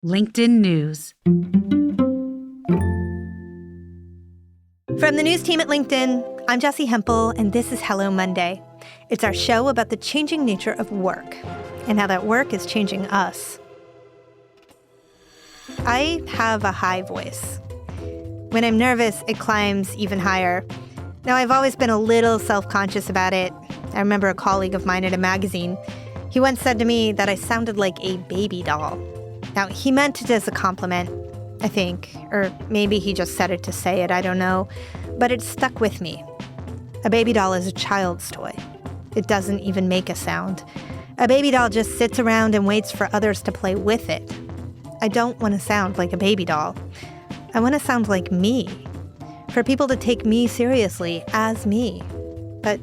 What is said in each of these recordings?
LinkedIn News. From the news team at LinkedIn, I'm Jessie Hempel, and this is Hello Monday. It's our show about the changing nature of work and how that work is changing us. I have a high voice. When I'm nervous, it climbs even higher. Now, I've always been a little self-conscious about it. I remember a colleague of mine at a magazine. He once said to me that I sounded like a baby doll. Now, he meant it as a compliment, I think, or maybe he just said it to say it, I don't know, but it stuck with me. A baby doll is a child's toy. It doesn't even make a sound. A baby doll just sits around and waits for others to play with it. I don't want to sound like a baby doll. I want to sound like me, for people to take me seriously as me. But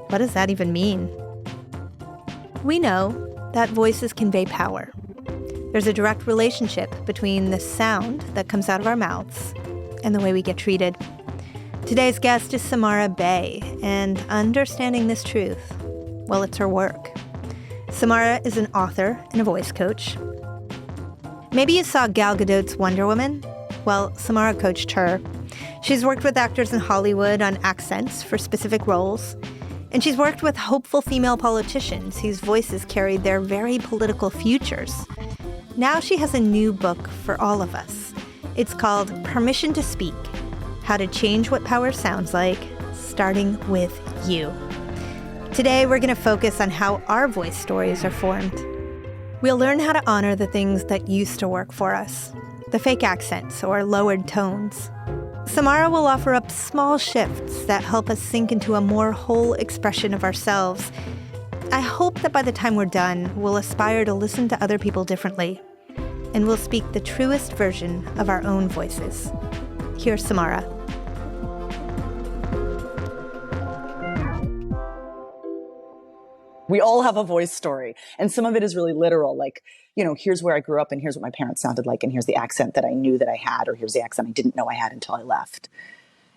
what does that even mean? We know that voices convey power. There's a direct relationship between the sound that comes out of our mouths and the way we get treated. Today's guest is Samara Bay, and understanding this truth, well, it's her work. Samara is an author and a voice coach. Maybe you saw Gal Gadot's Wonder Woman? Well, Samara coached her. She's worked with actors in Hollywood on accents for specific roles, and she's worked with hopeful female politicians whose voices carried their very political futures. Now she has a new book for all of us. It's called Permission to Speak: How to Change What Power Sounds Like, Starting with You. Today, we're going to focus on how our voice stories are formed. We'll learn how to honor the things that used to work for us, the fake accents or lowered tones. Samara will offer up small shifts that help us sink into a more whole expression of ourselves. I hope that by the time we're done, we'll aspire to listen to other people differently, and we'll speak the truest version of our own voices. Here's Samara. We all have a voice story, and some of it is really literal, like, here's where I grew up, and here's what my parents sounded like, and here's the accent that I knew that I had, or here's the accent I didn't know I had until I left.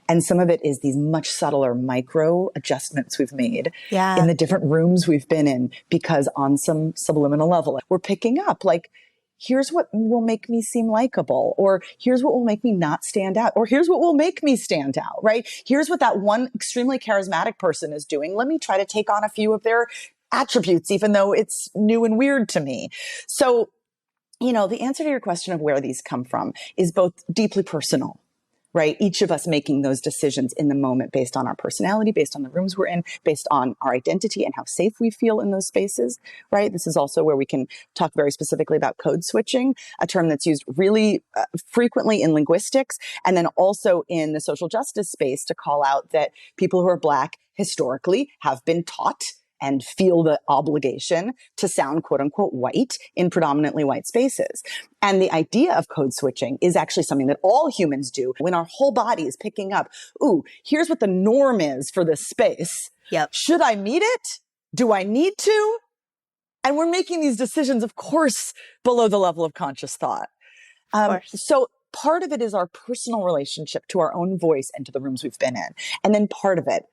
And some of it is these much subtler micro adjustments we've made in the different rooms we've been in, because on some subliminal level, we're picking up, like, here's what will make me seem likable, or here's what will make me not stand out, or here's what will make me stand out, right? Here's what that one extremely charismatic person is doing. Let me try to take on a few of their attributes, even though it's new and weird to me. So, the answer to your question of where these come from is both deeply personal, right? Each of us making those decisions in the moment based on our personality, based on the rooms we're in, based on our identity and how safe we feel in those spaces, right? This is also where we can talk very specifically about code switching, a term that's used really frequently in linguistics, and then also in the social justice space to call out that people who are Black historically have been taught and feel the obligation to sound quote unquote white in predominantly white spaces. And the idea of code switching is actually something that all humans do when our whole body is picking up, ooh, here's what the norm is for this space. Yep. Should I meet it? Do I need to? And we're making these decisions, of course, below the level of conscious thought. So part of it is our personal relationship to our own voice and to the rooms we've been in. And then part of it,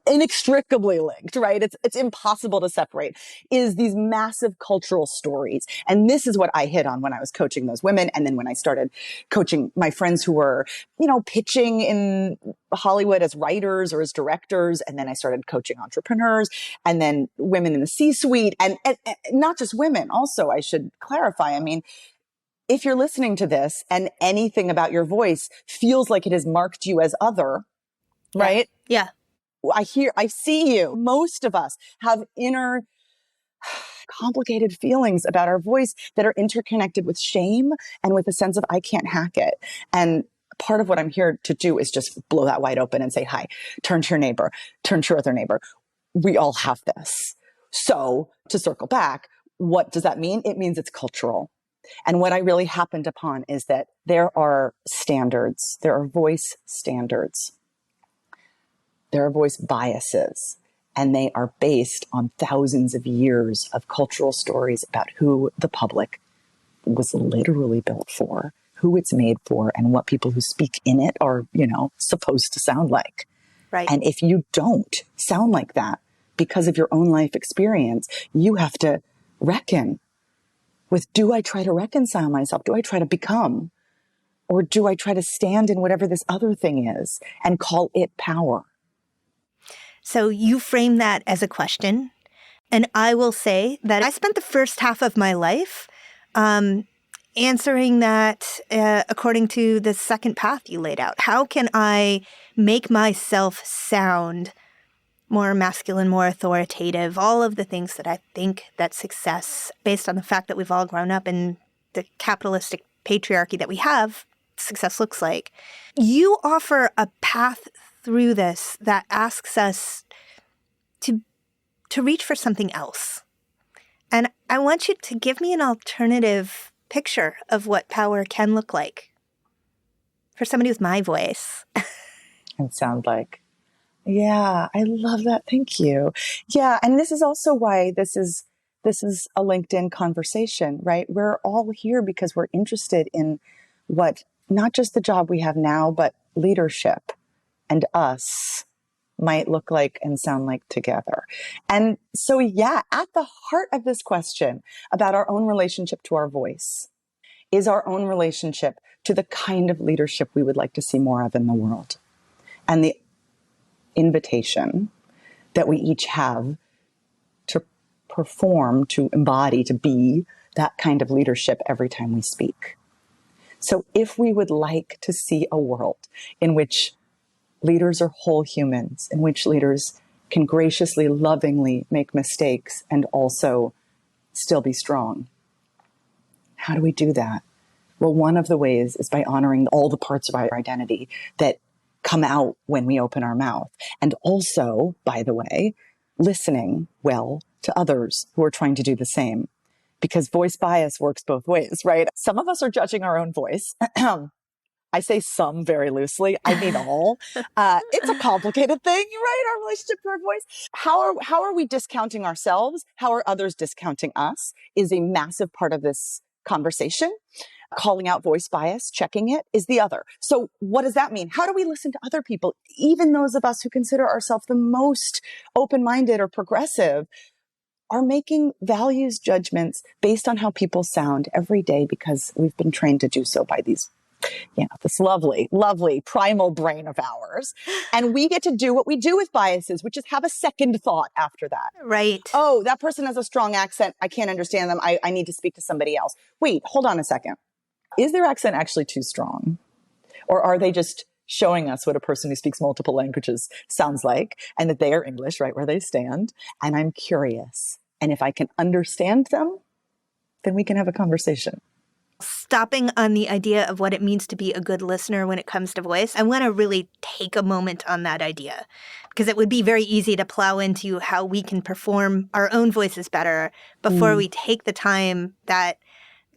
inextricably linked, right? It's impossible to separate, is these massive cultural stories. And this is what I hit on when I was coaching those women. And then when I started coaching my friends who were, pitching in Hollywood as writers or as directors. And then I started coaching entrepreneurs and then women in the C-suite, and not just women. Also, I should clarify, if you're listening to this and anything about your voice feels like it has marked you as other, right? Yeah. I see you. Most of us have inner complicated feelings about our voice that are interconnected with shame and with a sense of I can't hack it. And part of what I'm here to do is just blow that wide open and say, hi, turn to your neighbor, turn to your other neighbor. We all have this. So to circle back, what does that mean? It means it's cultural. And what I really happened upon is that there are standards. There are voice standards. There are voice biases, and they are based on thousands of years of cultural stories about who the public was literally built for, who it's made for, and what people who speak in it are, supposed to sound like. Right. And if you don't sound like that because of your own life experience, you have to reckon with, do I try to reconcile myself? Do I try to become? Or do I try to stand in whatever this other thing is and call it power? So you frame that as a question. And I will say that I spent the first half of my life answering that according to the second path you laid out. How can I make myself sound more masculine, more authoritative, all of the things that I think that success, based on the fact that we've all grown up in the capitalistic patriarchy that we have, success looks like. You offer a path through this that asks us to reach for something else. And I want you to give me an alternative picture of what power can look like for somebody with my voice. And sound like, yeah, I love that. Thank you. Yeah. And this is also why this is a LinkedIn conversation, right? We're all here because we're interested in what, not just the job we have now, but leadership and us might look like and sound like together. And so, yeah, at the heart of this question about our own relationship to our voice is our own relationship to the kind of leadership we would like to see more of in the world. And the invitation that we each have to perform, to embody, to be that kind of leadership every time we speak. So if we would like to see a world in which leaders are whole humans, in which leaders can graciously, lovingly make mistakes and also still be strong, how do we do that? Well, one of the ways is by honoring all the parts of our identity that come out when we open our mouth. And also, by the way, listening well to others who are trying to do the same. Because voice bias works both ways, right? Some of us are judging our own voice. I say some very loosely. I mean all. It's a complicated thing, right? Our relationship to our voice. How are we discounting ourselves? How are others discounting us? Is a massive part of this conversation. Calling out voice bias, checking it, is the other. So what does that mean? How do we listen to other people? Even those of us who consider ourselves the most open-minded or progressive are making values judgments based on how people sound every day because we've been trained to do so by these, this lovely, lovely primal brain of ours. And we get to do what we do with biases, which is have a second thought after that. Right. Oh, that person has a strong accent. I can't understand them. I need to speak to somebody else. Wait, hold on a second. Is their accent actually too strong? Or are they just showing us what a person who speaks multiple languages sounds like and that they are English right where they stand? And I'm curious. And if I can understand them, then we can have a conversation. Stopping on the idea of what it means to be a good listener when it comes to voice, I want to really take a moment on that idea because it would be very easy to plow into how we can perform our own voices better before we take the time that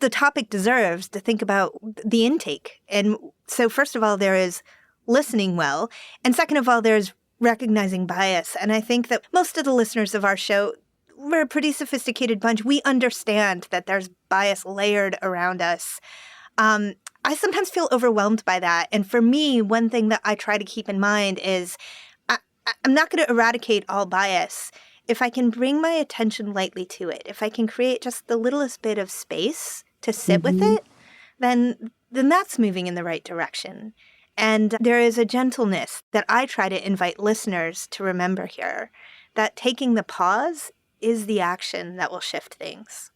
the topic deserves to think about the intake. And so first of all, there is listening well. And second of all, there's recognizing bias. And I think that most of the listeners of our show, we're a pretty sophisticated bunch. We understand that there's bias layered around us. I sometimes feel overwhelmed by that. And for me, one thing that I try to keep in mind is I'm not going to eradicate all bias. If I can bring my attention lightly to it, if I can create just the littlest bit of space to sit with it, then that's moving in the right direction. And there is a gentleness that I try to invite listeners to remember here, that taking the pause is the action that will shift things.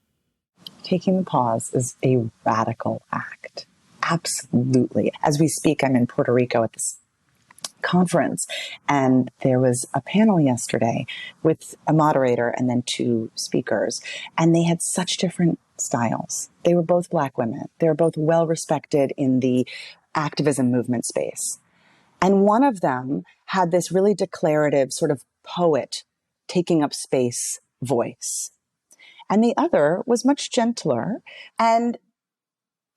Taking the pause is a radical act. Absolutely. As we speak, I'm in Puerto Rico at this conference, and there was a panel yesterday with a moderator and then two speakers, and they had such different styles. They were both Black women. They were both well respected in the activism movement space. And one of them had this really declarative sort of poet taking up space voice. And the other was much gentler. And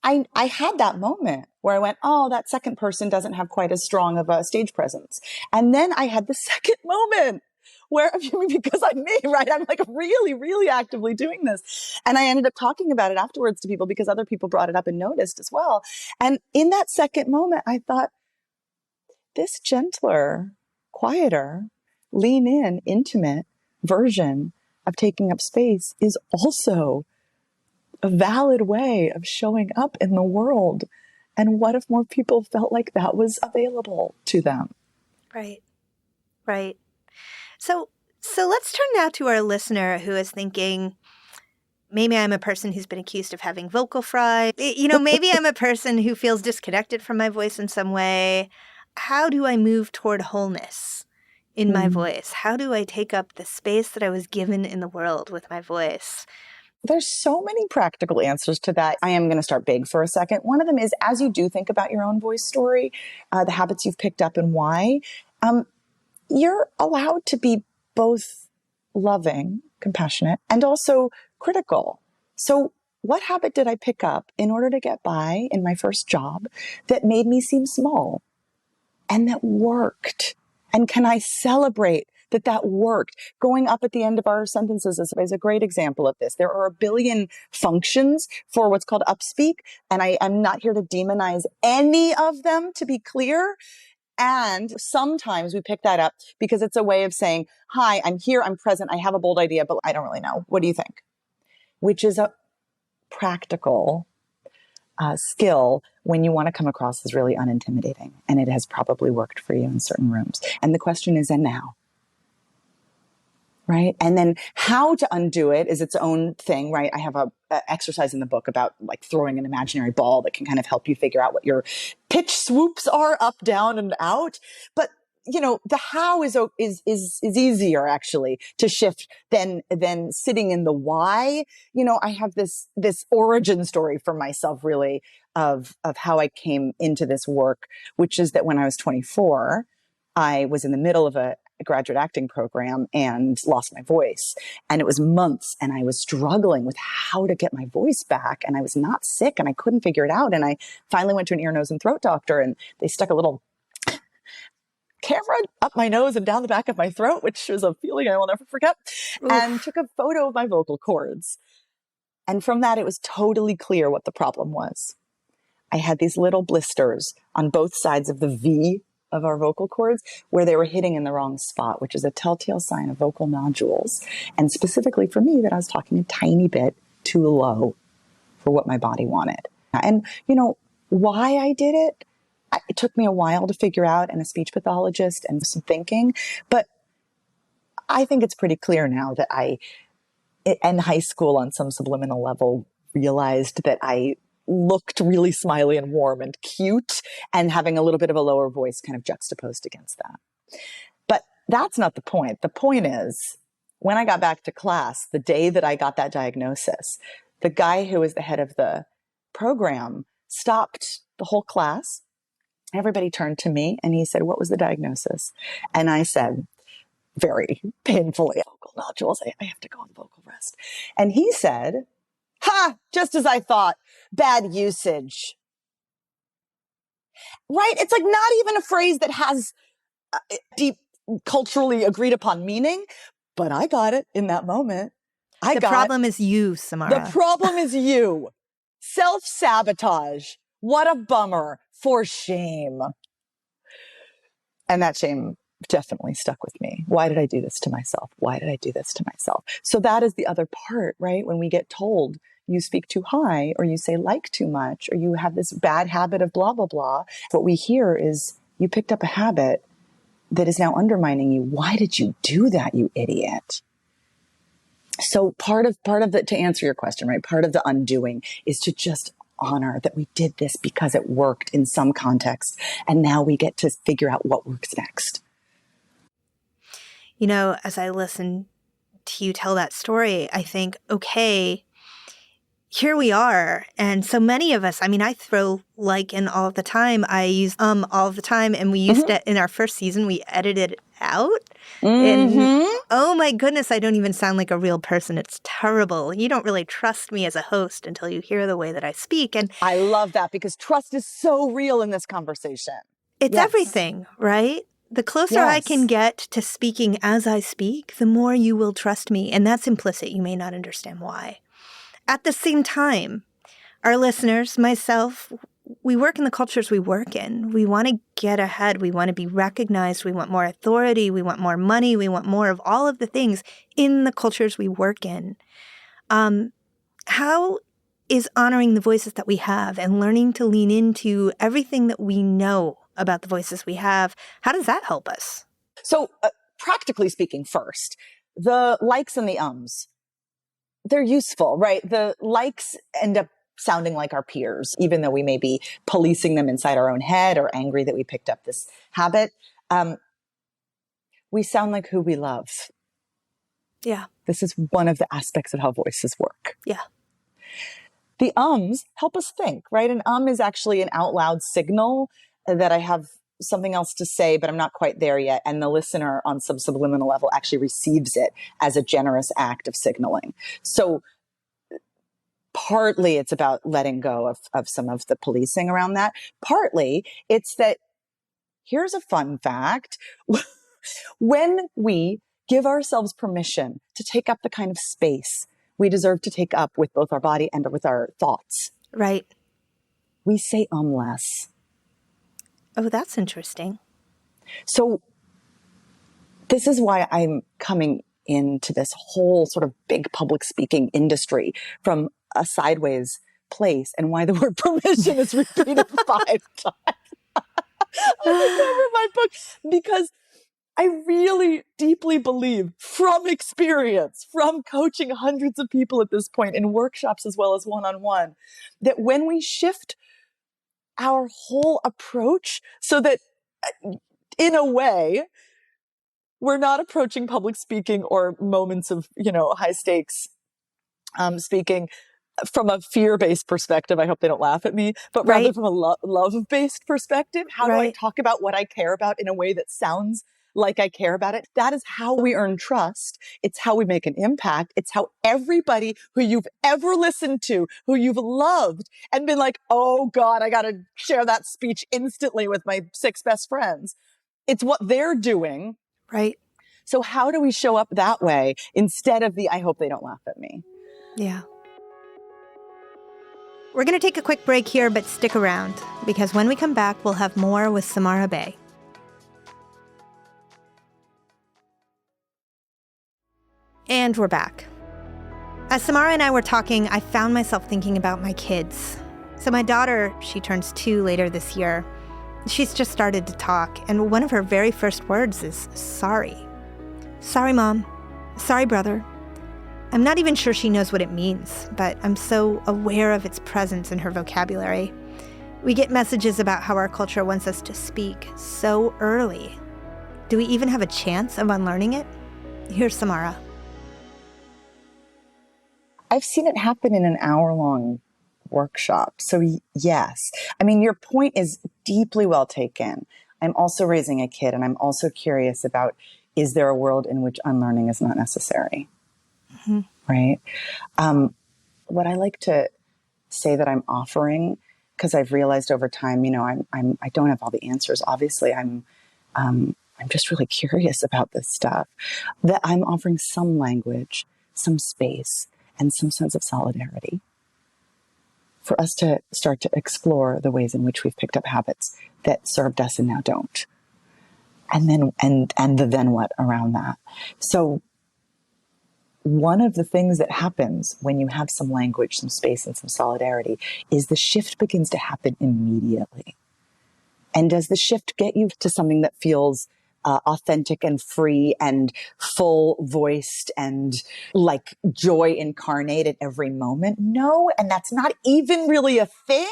I had that moment where I went, oh, that second person doesn't have quite as strong of a stage presence. And then I had the second moment where, because I'm me, right? I'm like really, really actively doing this. And I ended up talking about it afterwards to people because other people brought it up and noticed as well. And in that second moment, I thought, this gentler, quieter, lean in, intimate version of taking up space is also a valid way of showing up in the world. And what if more people felt like that was available to them? Right. Right. So let's turn now to our listener who is thinking, maybe I'm a person who's been accused of having vocal fry. Maybe I'm a person who feels disconnected from my voice in some way. How do I move toward wholeness in my voice? How do I take up the space that I was given in the world with my voice? There's so many practical answers to that. I am going to start big for a second. One of them is, as you do think about your own voice story, the habits you've picked up and why, you're allowed to be both loving, compassionate, and also critical. So what habit did I pick up in order to get by in my first job that made me seem small and that worked? And can I celebrate that worked? Going up at the end of our sentences is a great example of this. There are a billion functions for what's called upspeak, and I am not here to demonize any of them, to be clear. And sometimes we pick that up because it's a way of saying, hi, I'm here, I'm present, I have a bold idea, but I don't really know. What do you think? Which is a practical skill when you want to come across as really unintimidating. And it has probably worked for you in certain rooms. And the question is, and now? Right? And then how to undo it is its own thing, right? I have a exercise in the book about like throwing an imaginary ball that can kind of help you figure out what your pitch swoops are, up, down, and out. But the how is easier actually to shift than sitting in the why. I have this origin story for myself, really, of how I came into this work, which is that when I was 24, I was in the middle of a graduate acting program and lost my voice. And it was months, and I was struggling with how to get my voice back. And I was not sick, and I couldn't figure it out. And I finally went to an ear, nose, and throat doctor, and they stuck a little camera up my nose and down the back of my throat, which was a feeling I will never forget, and took a photo of my vocal cords. And from that, it was totally clear what the problem was. I had these little blisters on both sides of the V of our vocal cords where they were hitting in the wrong spot, which is a telltale sign of vocal nodules. And specifically for me, that I was talking a tiny bit too low for what my body wanted. And, why I did it, it took me a while to figure out, and a speech pathologist and some thinking. But I think it's pretty clear now that in high school, on some subliminal level, realized that I looked really smiley and warm and cute, and having a little bit of a lower voice kind of juxtaposed against that. But that's not the point. The point is, when I got back to class, the day that I got that diagnosis, the guy who was the head of the program stopped the whole class. Everybody turned to me and he said, "What was the diagnosis?" And I said, very painfully, "Vocal nodules. I have to go on vocal rest." And he said, "Ha, just as I thought, bad usage." Right? It's like not even a phrase that has deep culturally agreed upon meaning, but I got it in that moment. The problem is you, Samara. The problem is you. Self-sabotage. What a bummer. For shame. And that shame definitely stuck with me. Why did I do this to myself? Why did I do this to myself? So that is the other part, right? When we get told you speak too high, or you say like too much, or you have this bad habit of blah, blah, blah, what we hear is you picked up a habit that is now undermining you. Why did you do that, you idiot? So part of to answer your question, right? Part of the undoing is to just honor that we did this because it worked in some context. And now we get to figure out what works next. As I listen to you tell that story, I think, okay, here we are. And so many of us, I throw like in all the time. I use all the time. And we used it in our first season. We edited it out. And oh my goodness, I don't even sound like a real person. It's terrible. You don't really trust me as a host until you hear the way that I speak. And I love that, because trust is so real in this conversation. It's everything, right? The closer I can get to speaking as I speak, the more you will trust me. And that's implicit. You may not understand why. At the same time, our listeners, myself, we work in the cultures we work in. We want to get ahead. We want to be recognized. We want more authority. We want more money. We want more of all of the things in the cultures we work in. How is honoring the voices that we have and learning to lean into everything that we know about the voices we have. How does that help us? So practically speaking, first, the likes and the ums, they're useful, right? The likes end up sounding like our peers, even though we may be policing them inside our own head or angry that we picked up this habit. We sound like who we love. Yeah. This is one of the aspects of how voices work. Yeah. The ums help us think, right? An is actually an out loud signal that I have something else to say, but I'm not quite there yet. And the listener on some subliminal level actually receives it as a generous act of signaling. So partly it's about letting go of some of the policing around that. Partly it's that, here's a fun fact. When we give ourselves permission to take up the kind of space we deserve to take up with both our body and with our thoughts, right, we say less. Oh, that's interesting. So this is why I'm coming into this whole sort of big public speaking industry from a sideways place, and why the word permission is repeated 5 times on the cover of my book, because I really deeply believe, from experience, from coaching hundreds of people at this point in workshops as well as one-on-one, that when we shift our whole approach so that in a way, we're not approaching public speaking or moments of, high stakes speaking from a fear-based perspective. I hope they don't laugh at me, but rather Right. from a love-based perspective. How do I talk about what I care about in a way that sounds like I care about it? That is how we earn trust. It's how we make an impact. It's how everybody who you've ever listened to, who you've loved and been like, oh God, I got to share that speech instantly with my 6 best friends. It's what they're doing. Right. So how do we show up that way instead of the, I hope they don't laugh at me? Yeah. We're going to take a quick break here, but stick around, because when we come back, we'll have more with Samara Bay. And we're back. As Samara and I were talking, I found myself thinking about my kids. So my daughter, she turns 2 later this year. She's just started to talk, and one of her very first words is sorry. Sorry, Mom. Sorry, brother. I'm not even sure she knows what it means, but I'm so aware of its presence in her vocabulary. We get messages about how our culture wants us to speak so early. Do we even have a chance of unlearning it? Here's Samara. I've seen it happen in an hour-long workshop. So yes, I mean, your point is deeply well taken. I'm also raising a kid, and I'm also curious about, is there a world in which unlearning is not necessary? Mm-hmm. Right? What I like to say that I'm offering, because I've realized over time, I don't have all the answers. Obviously, I'm just really curious about this stuff. That I'm offering some language, some space, and some sense of solidarity for us to start to explore the ways in which we've picked up habits that served us and now don't. And then, and the then what around that. So one of the things that happens when you have some language, some space, and some solidarity is the shift begins to happen immediately. And does the shift get you to something that feels authentic and free and full voiced and like joy incarnate at every moment? No. And that's not even really a thing.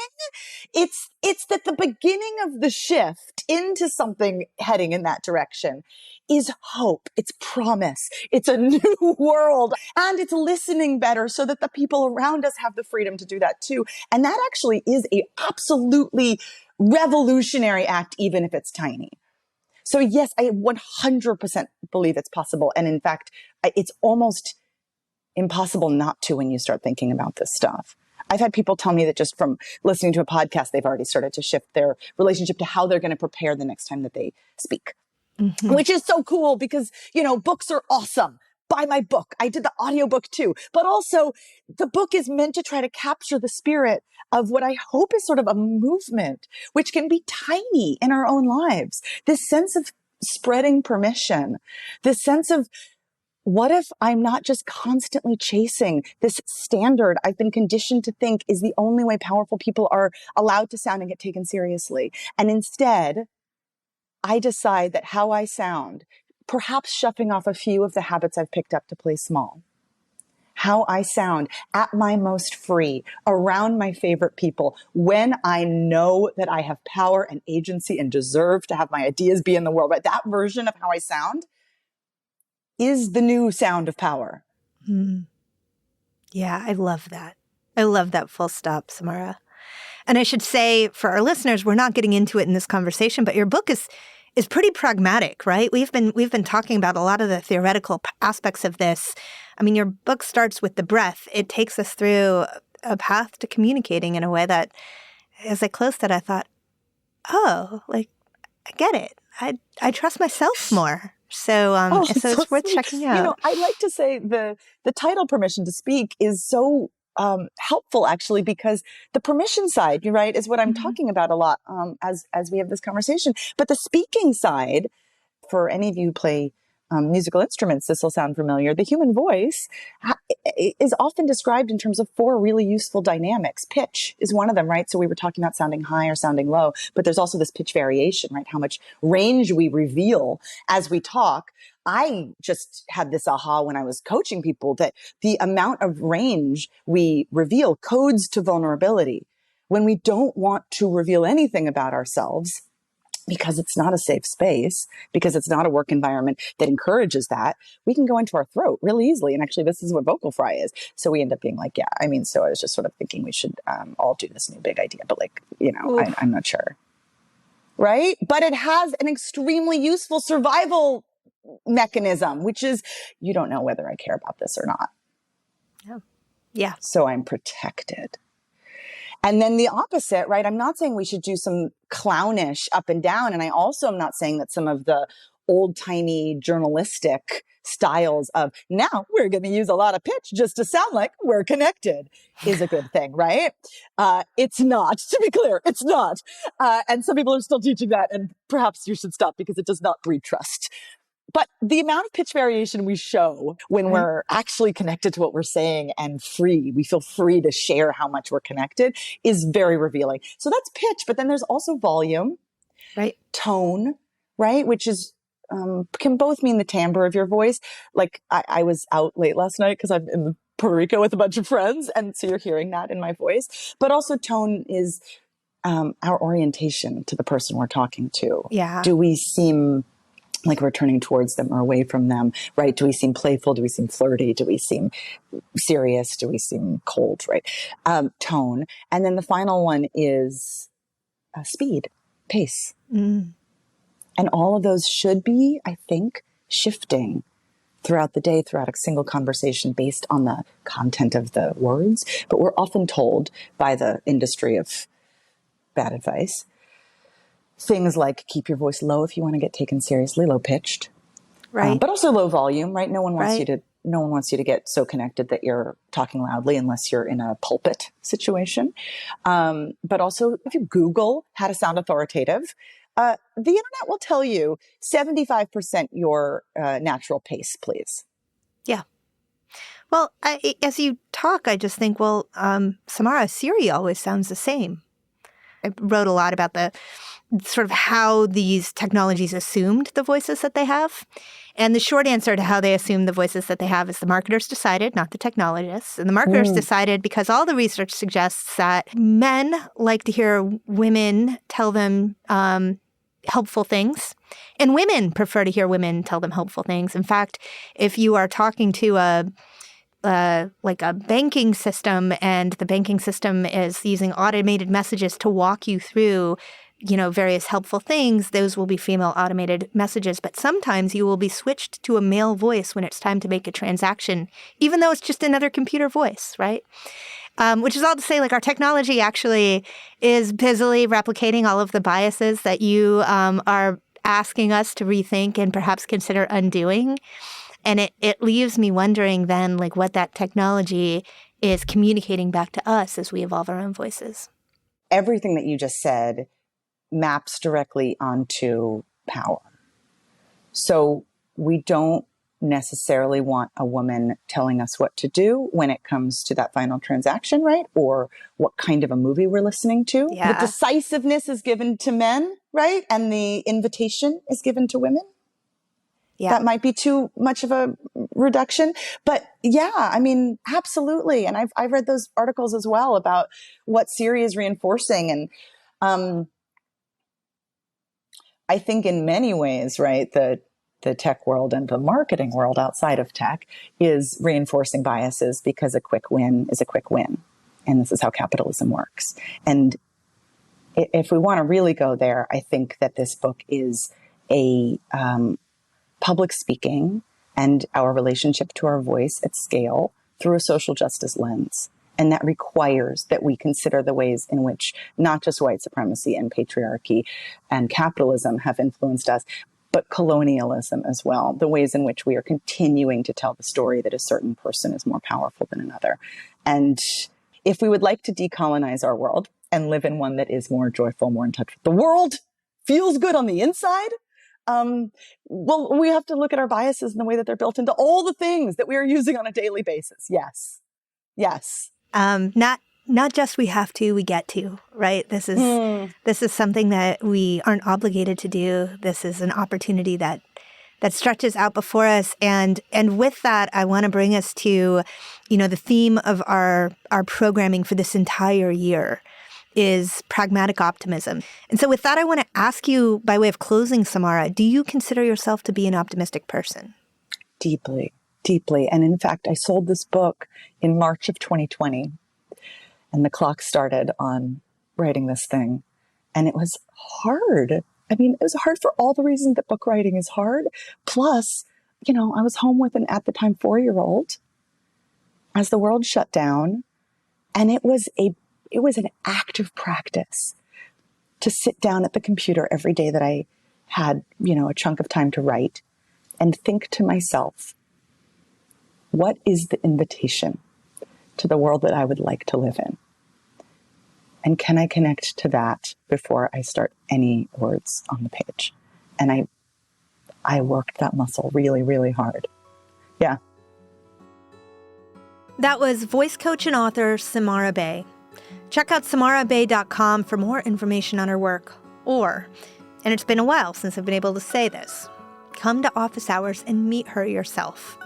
It's that the beginning of the shift into something heading in that direction is hope. It's promise. It's a new world, and it's listening better so that the people around us have the freedom to do that too. And that actually is a absolutely revolutionary act, even if it's tiny. So yes, I 100% believe it's possible. And in fact, it's almost impossible not to when you start thinking about this stuff. I've had people tell me that just from listening to a podcast, they've already started to shift their relationship to how they're going to prepare the next time that they speak, which is so cool because, books are awesome. Buy my book. I did the audiobook too, but also the book is meant to try to capture the spirit of what I hope is sort of a movement, which can be tiny in our own lives. This sense of spreading permission, this sense of what if I'm not just constantly chasing this standard I've been conditioned to think is the only way powerful people are allowed to sound and get taken seriously? And instead, I decide that how I sound, perhaps shuffling off a few of the habits I've picked up to play small, how I sound at my most free, around my favorite people, when I know that I have power and agency and deserve to have my ideas be in the world. But that version of how I sound is the new sound of power. Yeah, I love that. I love that full stop, Samara. And I should say for our listeners, we're not getting into it in this conversation, but your book is pretty pragmatic, right? We've been talking about a lot of the theoretical aspects of this. I mean, your book starts with the breath. It takes us through a path to communicating in a way that, as I closed it, I thought, oh, like, I get it. I trust myself more. So, so it's worth checking out. You know, I like to say the title "Permission to Speak" is so helpful, actually, because the permission side, you're right, is what I'm talking about a lot as we have this conversation. But the speaking side, for any of you who play musical instruments, this will sound familiar. The human voice is often described in terms of 4 really useful dynamics. Pitch is one of them, right? So we were talking about sounding high or sounding low, but there's also this pitch variation, right? How much range we reveal as we talk. I just had this aha when I was coaching people that the amount of range we reveal codes to vulnerability. When we don't want to reveal anything about ourselves, because it's not a safe space, because it's not a work environment that encourages that, we can go into our throat really easily. And actually, this is what vocal fry is. So we end up being like, yeah, I mean, so I was just sort of thinking we should all do this new big idea, but like, you know, I'm not sure. Right? But it has an extremely useful survival mechanism, which is you don't know whether I care about this or not. Yeah. So I'm protected. And then the opposite, right? I'm not saying we should do some clownish up and down. And I also am not saying that some of the old-timey journalistic styles of now we're going to use a lot of pitch just to sound like we're connected is a good thing, right? It's not, to be clear, it's not. And some people are still teaching that, and perhaps you should stop because it does not breed trust. But the amount of pitch variation we show when we're actually connected to what we're saying and free, we feel free to share how much we're connected, is very revealing. So that's pitch, but then there's also volume, right? Tone, right? Which is, can both mean the timbre of your voice. Like I was out late last night because I'm in Puerto Rico with a bunch of friends. And so you're hearing that in my voice, but also tone is our orientation to the person we're talking to. Yeah. Do we seem like we're turning towards them or away from them, right? Do we seem playful? Do we seem flirty? Do we seem serious? Do we seem cold, right? Tone. And then the final one is speed, pace. And all of those should be, I think, shifting throughout the day, throughout a single conversation based on the content of the words. But we're often told by the industry of bad advice, things like keep your voice low if you want to get taken seriously, low pitched, right? But also low volume, right? No one wants you to get so connected that you're talking loudly unless you're in a pulpit situation. But also, if you Google how to sound authoritative, the internet will tell you 75% your natural pace, please. Yeah. Well, as you talk, I just think, well, Samara, Siri always sounds the same. I wrote a lot about the sort of how these technologies assumed the voices that they have. And the short answer to how they assume the voices that they have is the marketers decided, not the technologists. And the marketers decided because all the research suggests that men like to hear women tell them helpful things. And women prefer to hear women tell them helpful things. In fact, if you are talking to like a banking system and the banking system is using automated messages to walk you through, various helpful things, those will be female automated messages. But sometimes you will be switched to a male voice when it's time to make a transaction, even though it's just another computer voice, right? Which is all to say, like, our technology actually is busily replicating all of the biases that you are asking us to rethink and perhaps consider undoing. And it leaves me wondering then, like, what that technology is communicating back to us as we evolve our own voices. Everything that you just said maps directly onto power. So we don't necessarily want a woman telling us what to do when it comes to that final transaction, right? Or what kind of a movie we're listening to. Yeah. The decisiveness is given to men, right? And the invitation is given to women. Yeah. That might be too much of a reduction, but yeah, I mean, absolutely. And I've read those articles as well about what Siri is reinforcing. And, I think in many ways, right, the tech world and the marketing world outside of tech is reinforcing biases because a quick win is a quick win. And this is how capitalism works. And if we want to really go there, I think that this book is a public speaking and our relationship to our voice at scale through a social justice lens. And that requires that we consider the ways in which not just white supremacy and patriarchy and capitalism have influenced us, but colonialism as well. The ways in which we are continuing to tell the story that a certain person is more powerful than another. And if we would like to decolonize our world and live in one that is more joyful, more in touch with the world, feels good on the inside, well, we have to look at our biases and the way that they're built into all the things that we are using on a daily basis. Yes. Yes. Not just we have to, we get to, right? This is something that we aren't obligated to do. This is an opportunity that stretches out before us. And with that, I want to bring us to, the theme of our programming for this entire year is pragmatic optimism. And so with that, I want to ask you, by way of closing, Samara, do you consider yourself to be an optimistic person? Deeply, deeply. And in fact, I sold this book in March of 2020, and the clock started on writing this thing. And it was hard. I mean, it was hard for all the reasons that book writing is hard. Plus, I was home with an, at the time, 4-year-old as the world shut down. And it was an active practice to sit down at the computer every day that I had, a chunk of time to write and think to myself, what is the invitation to the world that I would like to live in? And can I connect to that before I start any words on the page? And I worked that muscle really, really hard. Yeah. That was voice coach and author Samara Bay. Check out samarabay.com for more information on her work. Or, and it's been a while since I've been able to say this, come to office hours and meet her yourself.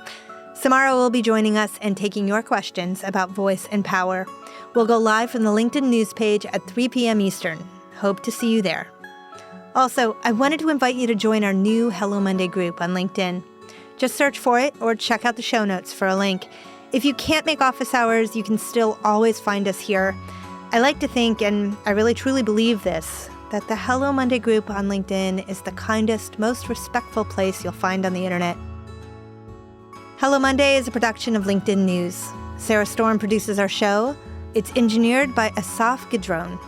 Samara will be joining us and taking your questions about voice and power. We'll go live from the LinkedIn news page at 3 p.m. Eastern. Hope to see you there. Also, I wanted to invite you to join our new Hello Monday group on LinkedIn. Just search for it or check out the show notes for a link. If you can't make office hours, you can still always find us here. I like to think, and I really truly believe this, that the Hello Monday group on LinkedIn is the kindest, most respectful place you'll find on the internet. Hello Monday is a production of LinkedIn News. Sarah Storm produces our show. It's engineered by Asaf Gidron.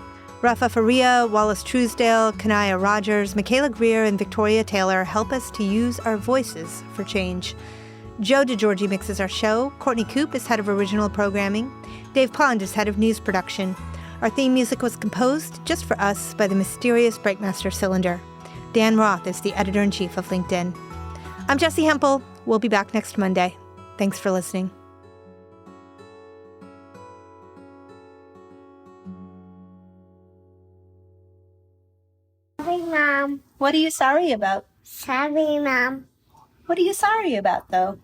Rafa Faria, Wallace Truesdale, Kanaya Rogers, Michaela Greer, and Victoria Taylor help us to use our voices for change. Joe DeGiorgi mixes our show. Courtney Coop is head of original programming. Dave Pond is head of news production. Our theme music was composed just for us by the mysterious Breakmaster Cylinder. Dan Roth is the editor-in-chief of LinkedIn. I'm Jessie Hempel. We'll be back next Monday. Thanks for listening. Sorry, Mom. What are you sorry about? Sorry, Mom. What are you sorry about, though?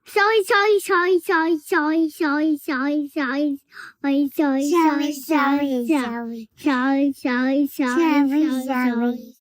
Sorry, sorry, sorry, sorry, sorry, sorry, sorry, sorry, sorry, sorry, sorry, sorry, sorry, sorry, sorry, sorry, sorry, sorry.